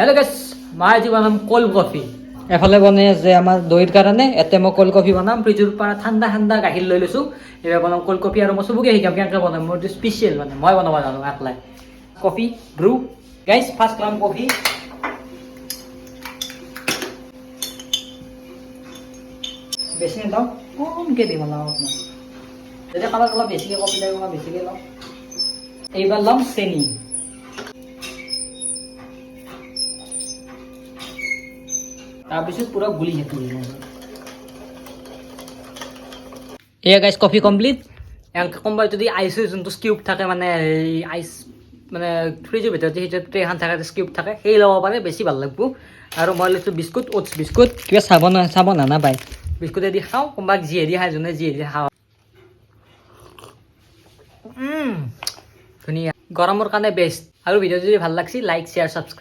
Hello' গাইছ, মই আজি বনাম কোল্ড কফি। এফালে বনাই আছে আমাৰ দৈৰ কাৰণে, ইয়াতে মই কোল্ড কফি বনাম। ফ্ৰিজৰ পৰা ঠাণ্ডা ঠাণ্ডা গাখীৰ লৈ লৈছোঁ। এইবাৰ বনাম কোল্ড কফি আৰু মই চবকে শিকাম কেনেকৈ বনাম। মোৰ এইটো স্পেচিয়েল মানে মই বনাব জানো একলাই। কফি ব্ৰু গাইছ, ফাৰ্ষ্ট ল'ম কফি। বেছি নিদিওঁ, কমকৈ দিম অলপ অকণমান। যদি কাৰোবাক অলপ বেছিকৈ কফি লাগিব মই বেছিকৈ ল'ম। এইবাৰ ল'ম চেনি। তাৰপিছত পুৰা গুলি থাকিব। এয়া গাইছ কফি কমপ্লিট। কোনোবাই যদি আইচৰ যোনটো স্কিউব থাকে মানে এই আইচ মানে ফ্ৰিজৰ ভিতৰত যে সেইটো ট্ৰে এখন থাকে স্কিউব থাকে সেই ল'ব পাৰে, বেছি ভাল লাগিব। আৰু মই লৈছোঁ বিস্কুট, অ'টছ বিস্কুট। কিবা চাব নাপায় বিস্কুটেদি খাওঁ, কোনোবাক যিহেদি খায় যোনে যিহেদি খাওঁ। ধুনীয়া, গৰমৰ কাৰণে বেষ্ট। আৰু ভিডিঅ' যদি ভাল লাগিছে লাইক শ্বেয়াৰ ছাবস্ক্ৰাইব।